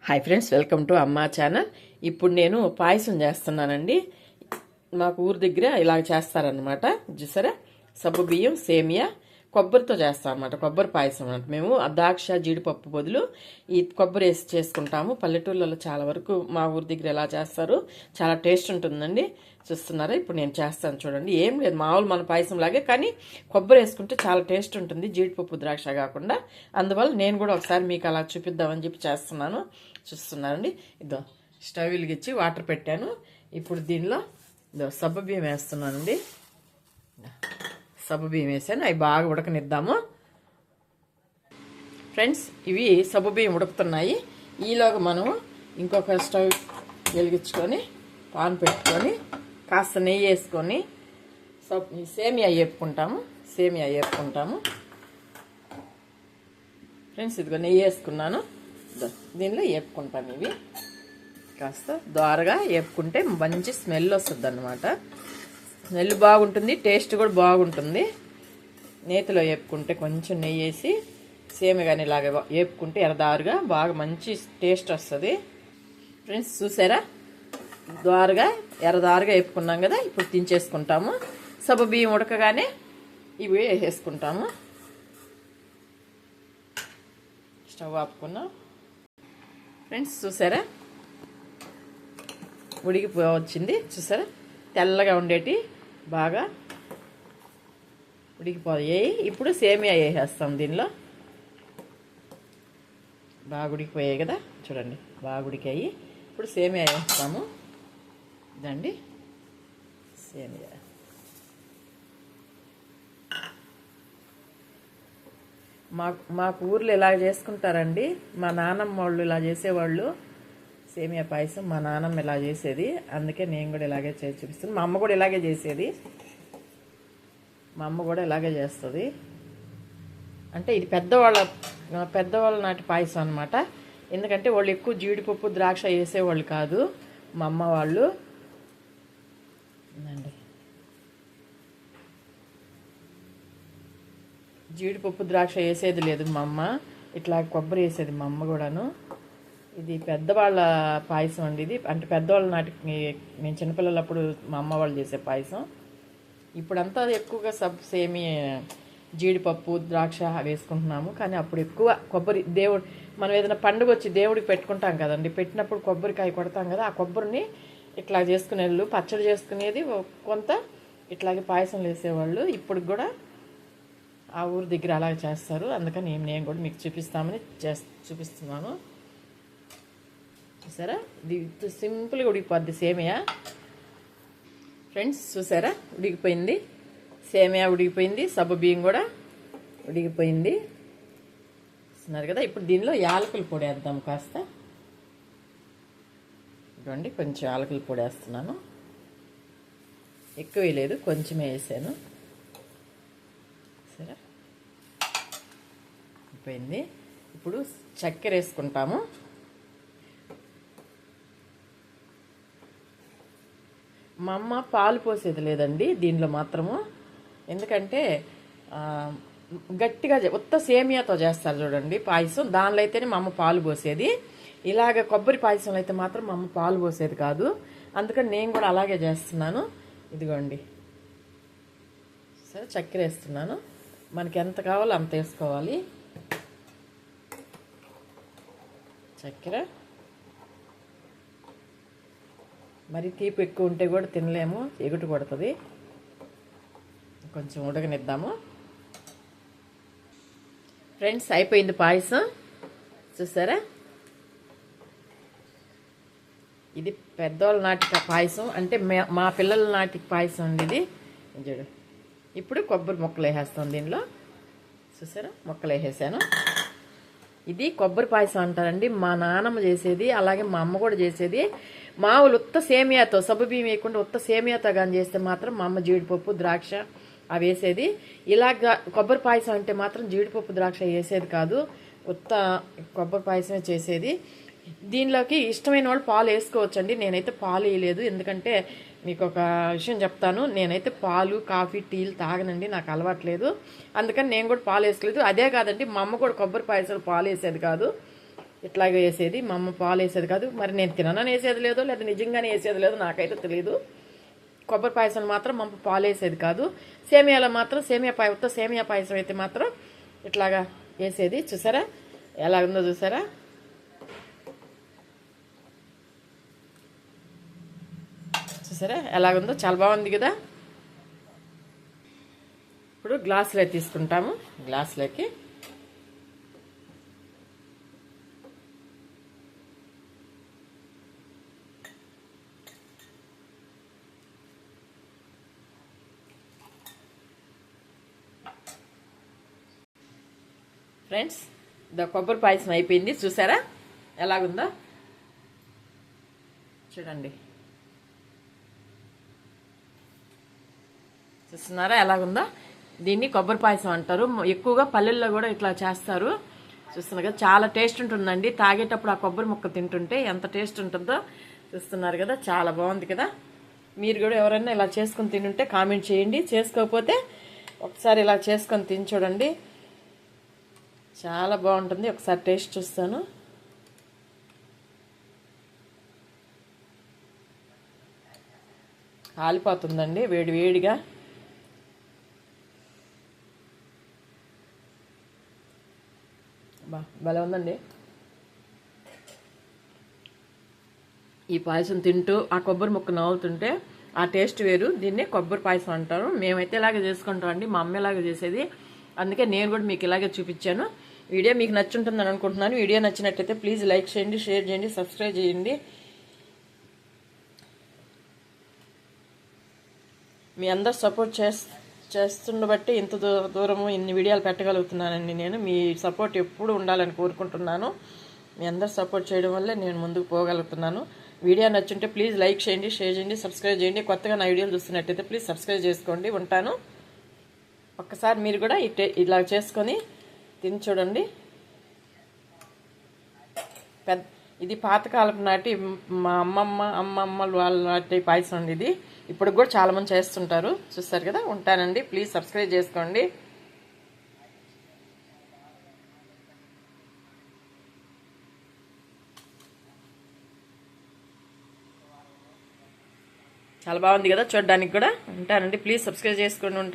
Hi friends, welcome to అమ్మా channel. ఇప్పుడు నేను పాయసం చేస్తున్నానండి. మాకు ఊరి దగ్గర ఇలా చేస్తారనమాట. చూసారా, సబ్బు బియ్యం, సేమియా, కొబ్బరితో చేస్తాం అనమాట. కొబ్బరి పాయసం అనమాట. మేము ద్రాక్ష, జీడిపప్పు బదులు ఈ కొబ్బరి వేసి చేసుకుంటాము. పల్లెటూళ్ళలో చాలా వరకు మా ఊరి దగ్గర ఎలా చేస్తారు, చాలా టేస్ట్ ఉంటుందండి. చూస్తున్నారా, ఇప్పుడు నేను చేస్తాను చూడండి. ఏం లేదు, మామూలు మన పాయసం లాగే, కానీ కొబ్బరి వేసుకుంటే చాలా టేస్ట్ ఉంటుంది, జీడిపప్పు ద్రాక్ష కాకుండా. అందువల్ల నేను కూడా ఒకసారి మీకు అలా చూపిద్దామని చెప్పి చేస్తున్నాను. చూస్తున్నారండి, ఇదో స్టవ్ వెలిగించి వాటర్ పెట్టాను. ఇప్పుడు దీనిలో ఇదో సబ్బు బియ్యం వేస్తున్నానండి. సబ్బు బియ్యం వేసాను, అవి బాగా ఉడకనిద్దాము. ఫ్రెండ్స్, ఇవి సబ్బు బియ్యం ఉడుకుతున్నాయి. ఈలోగా మనం ఇంకొక స్టవ్ వెలిగించుకొని పాన్ పెట్టుకొని కాస్త నెయ్యి వేసుకొని సేమియా వేపుకుంటాము. ఫ్రెండ్స్, ఇదిగో నెయ్యి వేసుకున్నాను. దీనిలో వేపుకుంటాను. ఇవి కాస్త దోరగా వేపుకుంటే మంచి స్మెల్ వస్తుంది అన్నమాట. స్మెల్ బాగుంటుంది, టేస్ట్ కూడా బాగుంటుంది. నేతిలో వేపుకుంటే కొంచెం నెయ్యి వేసి సేమియా కానీ ఇలాగ వేపుకుంటే ఎర్రదారుగా బాగా మంచి టేస్ట్ వస్తుంది. ఫ్రెండ్స్, చూసారా, ద్వారగా ఎర్రదారుగా వేపుకున్నాం కదా. ఇప్పుడు దించేసుకుంటాము. సబ్బు బియ్యం ఉడకగానే ఇవి వేసేసుకుంటాము. స్టవ్ ఆపుకున్నాం. ఫ్రెండ్స్, చూసారా, ఉడికిపోవచ్చింది. చూసారా, తెల్లగా ఉండేటి బాగా ఉడికిపోయాయి. ఇప్పుడు సేమియా వేసేస్తాం దీనిలో. బాగా ఉడికిపోయాయి కదా, చూడండి, బాగా ఉడికాయి. ఇప్పుడు సేమియా వేస్తాము. ఇదండి సేమియా. మాకు ఊర్లో ఇలా చేసుకుంటారండి. మా నాన్నమ్మ వాళ్ళు ఇలా చేసేవాళ్ళు. సేమియా పాయసం మా నాన్నమ్మ ఇలా చేసేది, అందుకే నేను కూడా ఇలాగే చేసి చూపిస్తాను. మా అమ్మ కూడా ఇలాగే చేసేది. మా అమ్మ కూడా ఇలాగే చేస్తుంది. అంటే ఇది పెద్దవాళ్ళ నాటి పాయసం అనమాట. ఎందుకంటే వాళ్ళు ఎక్కువ జీడిపప్పు, ద్రాక్ష వేసేవాళ్ళు కాదు మా అమ్మ వాళ్ళు. జీడిపప్పు, ద్రాక్ష వేసేది లేదు మా అమ్మ. ఇట్లా కొబ్బరి వేసేది మా అమ్మ కూడాను. ఇది పెద్దవాళ్ళ పాయసం అండి. ఇది అంటే పెద్దవాళ్ళ నాటికి మేము చిన్నపిల్లలప్పుడు మా అమ్మ వాళ్ళు చేసే పాయసం. ఇప్పుడంతా ఎక్కువగా జీడిపప్పు, ద్రాక్ష వేసుకుంటున్నాము. కానీ అప్పుడు ఎక్కువ కొబ్బరి, మనం ఏదైనా పండుగ వచ్చి దేవుడికి పెట్టుకుంటాం కదండి, పెట్టినప్పుడు కొబ్బరికాయ కొడతాం కదా, ఆ కొబ్బరిని ఇట్లా చేసుకునేళ్ళు పచ్చడి చేసుకునేది కొంత, ఇట్లాగే పాయసం వేసేవాళ్ళు. ఇప్పుడు కూడా ఆ ఊరి దగ్గర అలాగే చేస్తారు. అందుకని నేను కూడా మీకు చూపిస్తున్నాను. చూసారా, ఇది సింపుల్గా ఉడికిపోద్ది సేమియా. ఫ్రెండ్స్, చూసారా, ఉడికిపోయింది సేమియా, ఉడికిపోయింది. సబ్బు బియ్యం కూడా ఉడికిపోయింది. చూస్తున్నారు కదా. ఇప్పుడు దీనిలో యాలకుల పొడి వేద్దాం కాస్త. ఇవ్వండి, కొంచెం యాలకుల పొడి వేస్తున్నాను. ఎక్కువ వేయలేదు, కొంచెమే వేసాను. సరే, అయిపోయింది. ఇప్పుడు చక్కెర వేసుకుంటాము. మా అమ్మ పాలు పోసేది లేదండి దీనిలో మాత్రము. ఎందుకంటే గట్టిగా ఉత్త సేమియాతో చేస్తారు చూడండి పాయసం, దానిలో అయితేనే మా అమ్మ పాలు పోసేది. ఇలాగ కొబ్బరి పాయసంలో అయితే మాత్రం మా అమ్మ పాలు పోసేది కాదు. అందుకని నేను కూడా అలాగే చేస్తున్నాను. ఇదిగోండి, సరే, చక్కెర వేస్తున్నాను. మనకి ఎంత కావాలో అంత వేసుకోవాలి చక్కెర. మరి తీపి ఎక్కువ ఉంటే కూడా తినలేము, ఎగుటు కొడుతుంది. కొంచెం ఉడకనిద్దాము. ఫ్రెండ్స్, అయిపోయింది పాయసం. చూసారా, ఇది పెద్దవాళ్ళ నాటి పాయసం, అంటే మా పిల్లల నాటి పాయసం అండి ఇది. చూడు, ఇప్పుడు కొబ్బరి ముక్కలు వేసేస్తాం దీనిలో. చూసారా, ముక్కలు వేసేసాను. ఇది కొబ్బరి పాయసం అంటారండి. మా నాన్నమ్మ చేసేది, అలాగే మా అమ్మ కూడా చేసేది. మామూలు ఉత్త సేమియాతో, సబ్బు బియ్యం వేయకుండా ఉత్త సేమియాతో కానీ చేస్తే మాత్రం మా అమ్మ జీడిపప్పు, ద్రాక్ష అవి వేసేది. ఇలాగ కొబ్బరి పాయసం అంటే మాత్రం జీడిపప్పు, ద్రాక్ష వేసేది కాదు, ఉత్త కొబ్బరి పాయసమే చేసేది. దీనిలోకి ఇష్టమైన వాళ్ళు పాలు వేసుకోవచ్చండి. నేనైతే పాలు వేయలేదు, ఎందుకంటే మీకు ఒక విషయం చెప్తాను. నేనైతే పాలు, కాఫీ, టీలు తాగనండి, నాకు అలవాట్లేదు. అందుకని నేను కూడా పాలు వేసుకోలేదు. అదే కాదండి, మా అమ్మ కూడా కొబ్బరి పాయసాలు పాలు వేసేది కాదు. ఇట్లాగే వేసేది. మా అమ్మ పాలు వేసేది కాదు. మరి నేను తిననని వేసేది లేదో లేదా నిజంగానే వేసేది లేదో నాకైతే తెలియదు. కొబ్బరి పాయసం మాత్రం మా అమ్మ పాలు వేసేది కాదు. సేమియాలో మాత్రం సేమియా పాయసం అయితే మాత్రం ఇట్లాగా వేసేది. చూసారా ఎలా ఉందో చూసారా. చూసారా ఎలాగుందో, చాలా బాగుంది కదా. ఇప్పుడు గ్లాసులో తీసుకుంటాము. గ్లాసులోకి ఫ్రెండ్స్ కొబ్బరి పాయసం అయిపోయింది. చూసారా ఎలాగుందో చూడండి. చూస్తున్నారా ఎలాగుందో. దీన్ని కొబ్బరి పాయసం అంటారు. ఎక్కువగా పల్లెల్లో కూడా ఇట్లా చేస్తారు. చూస్తున్నారు కదా, చాలా టేస్ట్ ఉంటుందండి. తాగేటప్పుడు ఆ కొబ్బరి ముక్క తింటుంటే ఎంత టేస్ట్ ఉంటుందో చూస్తున్నారు కదా. చాలా బాగుంది కదా. మీరు కూడా ఎవరైనా ఇలా చేసుకొని తింటుంటే కామెంట్ చేయండి. చేసుకోకపోతే ఒకసారి ఇలా చేసుకొని తిని చూడండి, చాలా బాగుంటుంది. ఒకసారి టేస్ట్ చూస్తాను. కాలిపోతుందండి వేడి వేడిగా. భలే ఉందండి. ఈ పాయసం తింటూ ఆ కొబ్బరి ముక్క నవ్వుతుంటే ఆ టేస్ట్ వేరు. దీన్ని కొబ్బరి పాయసం అంటారు. మేమైతే ఇలాగే చేసుకుంటాం అండి. మా అమ్మ ఇలాగే చేసేది. అందుకే నేను కూడా మీకు ఇలాగే చూపించాను. వీడియో మీకు నచ్చుంటుందని అనుకుంటున్నాను. వీడియో నచ్చినట్టయితే ప్లీజ్ లైక్ చేయండి, షేర్ చేయండి, సబ్స్క్రైబ్ చేయండి. మీ అందరు సపోర్ట్ చేస్తున్న బట్టి ఇంత దూరము ఇన్ని వీడియోలు పెట్టగలుగుతున్నానండి నేను. మీ సపోర్ట్ ఎప్పుడు ఉండాలని కోరుకుంటున్నాను. మీ అందరు సపోర్ట్ చేయడం వల్లే నేను ముందుకు పోగలుగుతున్నాను. వీడియో నచ్చుంటే ప్లీజ్ లైక్ చేయండి, షేర్ చేయండి, సబ్స్క్రైబ్ చేయండి. కొత్తగా నా వీడియోలు చూస్తున్నట్టయితే ప్లీజ్ సబ్స్క్రైబ్ చేసుకోండి. ఉంటాను. ఒక్కసారి మీరు కూడా ఇలా చేసుకొని తిని చూడండి. ఇది పాతకాలపు నాటి మా అమ్మమ్మలు వాళ్ళ నాటి పాయసం అండి ఇది. ఇప్పుడు కూడా చాలా మంది చేస్తుంటారు. చూస్తారు కదా. ఉంటానండి. ప్లీజ్ సబ్స్క్రైబ్ చేసుకోండి. చాలా బాగుంది కదా చూడడానికి కూడా. ఉంటానండి. ప్లీజ్ సబ్స్క్రైబ్ చేసుకోండి. ఉంటాను.